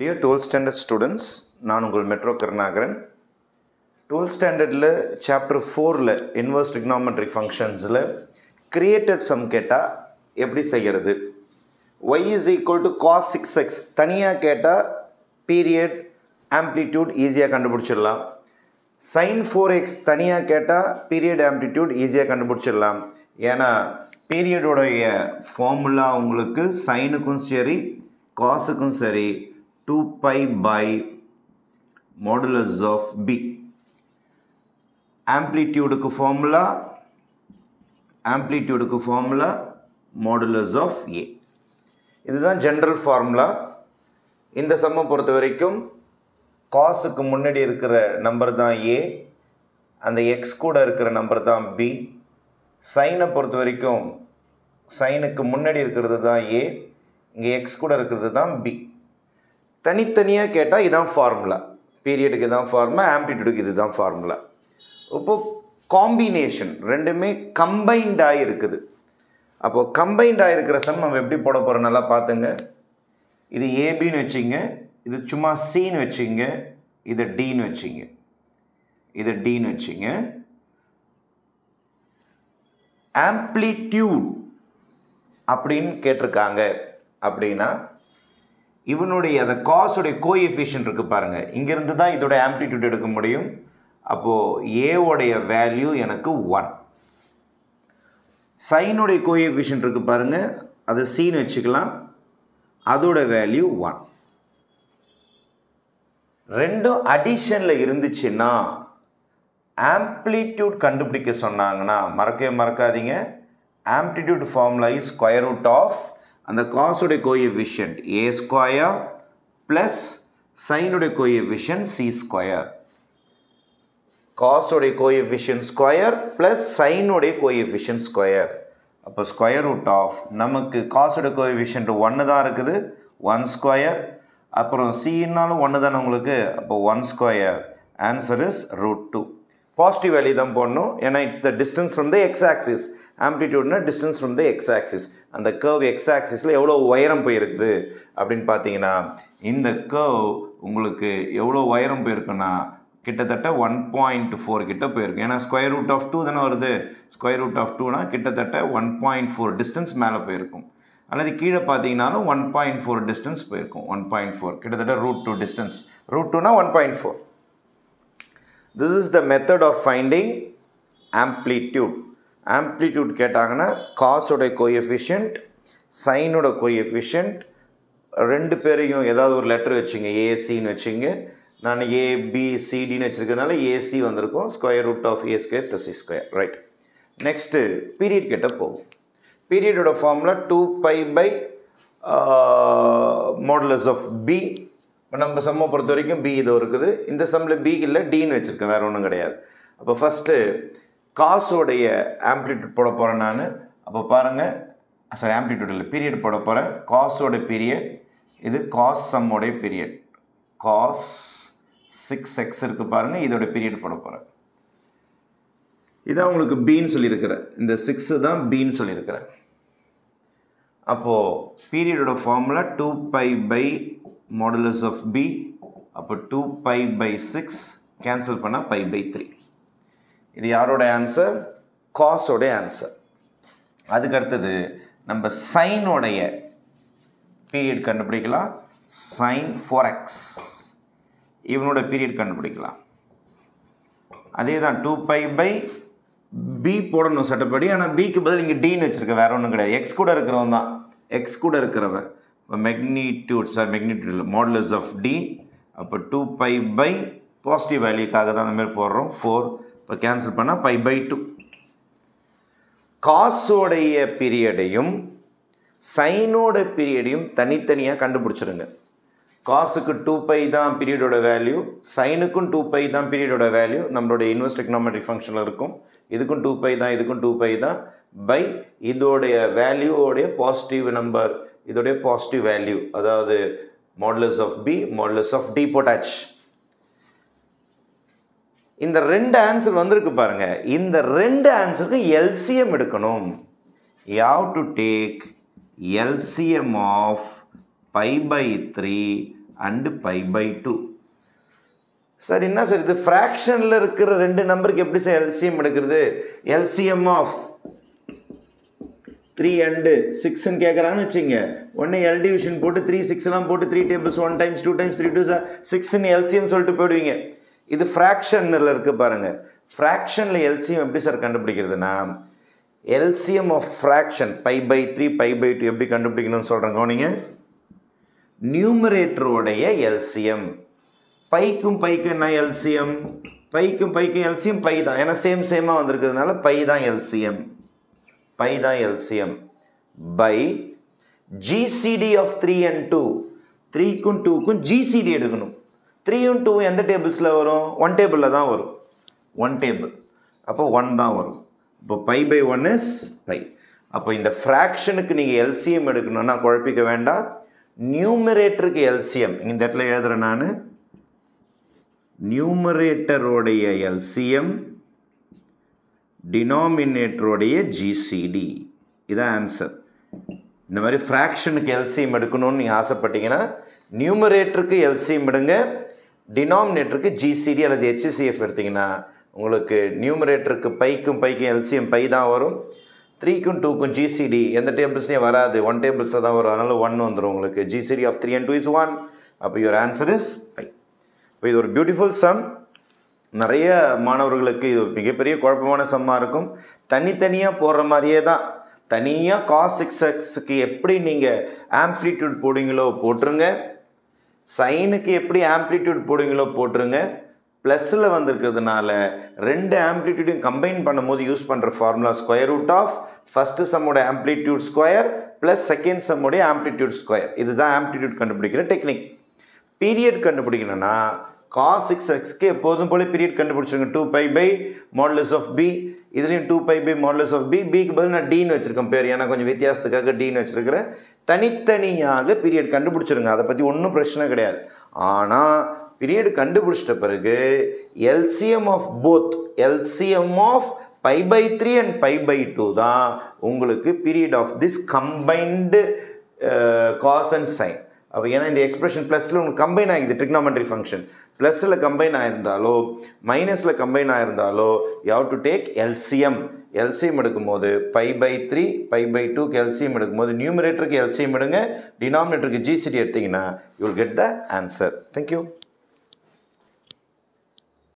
Dear 12th standard students, நான் உங்கள் metro Karunakaran. 12th standardல chapter 4ல inverse trigonometric functionsல created sum கேட்டா எப்படி செய்கிறது? Y is equal to cos 6x தனியா கேட்டா period amplitude ஈஸியா கண்டுபிடிச்சிடலாம். sin 4x தனியா கேட்டா period amplitude ஈஸியா கண்டுபிடிச்சிடலாம். ஏன்னா period உடைய ஃபார்முலா உங்களுக்கு sinuக்கும் சரி cosக்கும் சரி 2 pi by modulus of b. amplitude formula modulus of a. இதுதான் general formula. இந்த சம்ம பொறுத்த வரைக்கும் cosக்கு முன்னாடி இருக்கிற நம்பர் தான் a, அந்த x கூட இருக்கிற நம்பர் தான் b. சைனை பொறுத்த வரைக்கும் சைனுக்கு முன்னாடி இருக்கிறது தான் a, இங்கே x கூட இருக்கிறது தான் b. தனித்தனியாக கேட்டால் இதுதான் ஃபார்முலா. பீரியடுக்கு தான் ஃபார்முலா, ஆம்ப்ளிடியூடுக்கு இது தான் ஃபார்முலா. இப்போது காம்பினேஷன் ரெண்டுமே கம்பைண்டாக இருக்குது. அப்போது கம்பைண்டாக இருக்கிற சம் நம்ம எப்படி போட போகிறோம் நல்லா பார்த்துங்க. இது ஏபின்னு வச்சிங்க, இது சும்மா சின்னு வச்சிங்க, இது டின்னு வச்சிங்க, இது டின்னு வச்சிங்க. ஆம்ப்ளிடியூட் அப்படின்னு கேட்டிருக்காங்க அப்படின்னா இவனுடைய அந்த காஸுடைய கோஎஃபிஷியன்ட் இருக்குது பாருங்கள், இங்கேருந்து தான் இதோட ஆம்ப்ளிடியூட் எடுக்க முடியும். அப்போது ஏவோடைய வேல்யூ எனக்கு 1. சைனுடைய கோஎஃபிஷியன்ட் இருக்குது பாருங்கள், அது சின்னு வச்சுக்கலாம், அதோட வேல்யூ 1. ரெண்டும் அடிஷனில் இருந்துச்சுன்னா ஆம்ப்ளிடியூட் கண்டுபிடிக்க சொன்னாங்கன்னா மறக்கவே மறக்காதீங்க, amplitude formula is square root of அந்த காஸுடைய கோஎஃபிஷியன்ட் a ஸ்கொயர் ப்ளஸ் சைனுடைய கோஎஃபிஷியன்ட் c ஸ்கொயர். காஸுடைய கோஎஃபிஷியன்ட் ஸ்கொயர் ப்ளஸ் சைனுடைய கோஎஃபிஷியன்ட் ஸ்கொயர். அப்போ ஸ்கொயர் ரூட் ஆஃப் நமக்கு காஸுடைய கோஎஃபிஷியன்ட் 1 தான் இருக்குது, 1 ஸ்கொயர். அப்புறம் சின்னாலும் 1 தானே உங்களுக்கு, அப்போ 1 square. Answer is √2. Positive value தான் போடணும், ஏன்னா it's the distance from the X axis. ஆம்ப்ளிடியூட்னா distance from the X axis. அந்த கர்வ் எக்ஸ் ஆக்சிஸில் எவ்வளோ உயரம் போயிருக்குது அப்படின்னு பார்த்தீங்கன்னா இந்த கர்வ் உங்களுக்கு எவ்வளோ உயரம் போயிருக்குன்னா கிட்டத்தட்ட 1.4 கிட்ட போயிருக்கு. ஏன்னா ஸ்கொயர் ரூட் ஆஃப் 2 தானே வருது, ஸ்கொயர் ரூட் ஆஃப் 2னா கிட்டத்தட்ட 1.4 டிஸ்டன்ஸ் மேலே போயிருக்கும். அல்லது கீழே பார்த்தீங்கன்னாலும் 1.4 டிஸ்டன்ஸ் போயிருக்கும். 1.4 கிட்டத்தட்ட √2 distance. √2னா 1.4. This is the method of finding amplitude. Amplitude கேட்டாங்கன்னா காஸோட கோஎஃபிஷியன்ட் சைனோட கோஎஃபிஷியன்ட் ரெண்டு பேரையும் ஏதாவது ஒரு லெட்டர் வச்சுங்க, ஏசின்னு வச்சுங்க. நான் ஏபிசிடின்னு வச்சுருக்கனால ஏசி வந்திருக்கும். Square root of A square plus C square. Right. Next period கிட்ட போகும். பீரியடோட formula 2 pi by modulus of b. இப்போ நம்ம சம்மை பொறுத்த வரைக்கும் பி இதோ இருக்குது. இந்த சம்மில் பி இல்லை, டின்னு வச்சுருக்கேன், வேறு ஒன்றும் கிடையாது. அப்போ ஃபஸ்ட்டு காஸோடைய ஆம்ப்ளிடியூட் போட போகிறேன் நான். அப்போ பாருங்கள், சாரி ஆம்ப்ளிடியூட் இல்லை, பீரியட் போட போகிறேன். காஸோட பீரியட், இது காஸ் சம்மோடைய பீரியட். காஸ் 6x இருக்குது பாருங்கள், இதோட பீரியட் போட போகிறேன். இதான் உங்களுக்கு பின்னு சொல்லியிருக்கிறேன், இந்த 6 தான் பின்னு சொல்லியிருக்கிறேன். அப்போது பீரியடோட formula 2 pi by modulus of b. அப்போ 2 pi by 6 கேன்சல் பண்ணால் pi by 3. இது யாரோட ஆன்சர்? காஸோடைய ஆன்சர். அதுக்கு அடுத்தது நம்ம சைனோடைய பீரியட் கண்டுபிடிக்கலாம். sin 4x இவனோட பீரியட் கண்டுபிடிக்கலாம். அதே தான் 2 pi by b போடணும் சட்டப்படி. ஆனால் பிக்கு பதில் இங்கே டின்னு வச்சுருக்கேன், வேறு ஒன்றும் கிடையாது. எக்ஸ் கூட இருக்கிறவன் தான், எக்ஸ் கூட இருக்கிறவன். இப்போ மேக்னிடியூட் மாடுலஸ் ஆஃப் டி. அப்போ 2 pi by பாசிட்டிவ் வேல்யூக்காக தான் அந்த மாதிரி போடுறோம் 4. இப்போ கேன்சல் பண்ணால் pi by 2. காஸோடைய பீரியடையும் சைனோட பீரியடையும் தனித்தனியாக கண்டுபிடிச்சிருங்க. காஸுக்கு 2 pi தான் பீரியடோட வேல்யூ, சைனுக்கும் 2 pi தான் பீரியடோட வேல்யூ. நம்மளோட இன்வெர்ஸ் ட்ரிகோனோமெட்ரிக் ஃபங்க்ஷனில் இருக்கும். இதுக்கும் 2 pi தான், இதுக்கும் 2 pi தான். பை இதோடைய வேல்யூவோடைய பாசிட்டிவ் நம்பர், இதோடைய பாசிட்டிவ் வேல்யூ, அதாவது modulus of B modulus of D போட்டாச்சு. இந்த ரெண்டு ஆன்சர் வந்திருக்கு பாருங்க. இந்த ரெண்டு ஆன்சருக்கு எல்சிஎம் எடுக்கணும். You have to take LCM of pi by 3 and pi by 2. Sir என்ன சார் இது ஃப்ராக்ஷனில் இருக்கிற ரெண்டு நம்பருக்கு எப்படி சார் எல்சிஎம் எடுக்கிறது? எல்சிஎம் ஆஃப் 3 and 6ன்னு கேட்குறான்னு வச்சுங்க. உடனே எல் டிவிஷன் போட்டு 3 6 போட்டு 3 tables 1 times 2 times 3 2 6ன்னு எல்சிஎம் சொல்லிட்டு போயிடுவீங்க. இது ஃப்ராக்ஷனில் இருக்குது பாருங்கள். ஃப்ராக்ஷனில் எல்சிஎம் எப்படி சார் கண்டுபிடிக்கிறதுனா LCM of fraction pi by 3 pi by 2 எப்படி கண்டுபிடிக்கணும்னு சொல்கிறேங்க. நீங்கள் நியூமரேட்டரோடைய எல்சிஎம் பைக்கும் என்ன எல்சிஎம்? பைக்கும் எல்சிஎம் பை தான். ஏன்னா சேமாக வந்திருக்கிறதுனால பை தான் LCM. Pi GCD of 3 and 2. 3க்கும் 2க்கும் ஜிசிடி எடுக்கணும். 3ம் 2ம் எந்த டேபிள்ஸில் வரும்? 1 டேபிளில் தான் வரும். 1 டேபிள் அப்போ 1 தான் வரும். இப்போ பை பை 1 இஸ் பை. அப்போ இந்த ஃப்ராக்ஷனுக்கு நீங்கள் எல்சிஎம் எடுக்கணும்னா குழப்பிக்க வேண்டாம். நியூமரேட்டருக்கு எல்சிஎம் இந்த இடத்துல எழுதுகிறேன் நான். நியூமரேட்டரோடைய எல்சிஎம் டினாமினேட்டரோடைய ஜிசிடி. இதான் ஆன்சர். இந்த மாதிரி ஃப்ராக்ஷனுக்கு எல்சிஎம் எடுக்கணும்னு நீங்கள் ஆசைப்பட்டீங்கன்னா நியூமரேட்டருக்கு எல்சிஎம் எடுங்க, டினாமினேட்டருக்கு ஜிசிடி அல்லது ஹெச்சிசிஎஃப் எடுத்திங்கன்னா உங்களுக்கு நியூமரேட்டருக்கு பைக்கும் எல்சிஎம் பை தான் வரும். 3க்கும் 2க்கும் ஜிசிடி எந்த டேபிள்ஸ்லேயும் வராது, 1 டேபிள்ஸில் தான் வரும். அதனால் 1 வந்துடும் உங்களுக்கு. GCD of 3 and 2 is 1. அப்போ யுவர் ஆன்சர் இஸ் பை. இப்போ இது ஒரு பியூட்டிஃபுல் சம். நிறைய மாணவர்களுக்கு இது மிகப்பெரிய குழப்பமான சம்மாக இருக்கும். தனித்தனியாக போடுற மாதிரியே தான். தனியாக cos 6xக்கு எப்படி நீங்கள் ஆம்ப்ளிடியூட் போடுவீங்களோ போட்டுருங்க, சைனுக்கு எப்படி ஆம்ப்ளிடியூட் போடுவீங்களோ போட்டுருங்க. ப்ளஸில் வந்திருக்கிறதுனால ரெண்டு ஆம்ப்ளிடியூடையும் கம்பைன் பண்ணும்போது யூஸ் பண்ணுற formula square root of first சம்மோட ஆம்ப்ளிடியூட் ஸ்கொயர் ப்ளஸ் செகண்ட் சம்மோடைய ஆம்ப்ளிடியூட் ஸ்கொயர். இதுதான் ஆம்ப்ளிடியூட் கண்டுபிடிக்கிற டெக்னிக். பீரியட் கண்டுபிடிக்கணும்னா cos 6xக்கு எப்போதும் போல பீரியட் கண்டுபிடிச்சிருங்க. 2 pi by modulus of b. இதுலேயும் 2 pi by modulus of b. bக்கு பதில் நான் dன்னு வச்சுருக்கேன் பேர். ஏன்னா கொஞ்சம் வித்தியாசத்துக்காக dன்னு வச்சுருக்கிறேன். தனித்தனியாக பீரியட் கண்டுபிடிச்சிருங்க. அதை பற்றி ஒன்றும் பிரச்சனை கிடையாது. ஆனால் பீரியட் கண்டுபிடிச்சிட்ட பிறகு LCM of both LCM of pi by 3 and pi by 2 தான் உங்களுக்கு period of this combined cos and sine. அப்போ ஏன்னா இந்த எக்ஸ்பிரஷன் ப்ளஸில் உங்களுக்கு கம்பைன் ஆகிது. ட்ரிக்னாமெட்ரி ஃபங்க்ஷன் ப்ளஸில் கம்பைன் ஆகிருந்தாலோ மைனஸில் கம்பைன் ஆகிருந்தாலோ you have to take LCM. LCM எடுக்கும்போது pi by 3 pi by 2க்கு எல்சிஎம் எடுக்கும்போது நியூமரேட்டருக்கு எல்சிஎம் எடுங்க, டினாமினேட்டருக்கு ஜிசிடி எடுத்திங்கன்னா you will get the answer. Thank you.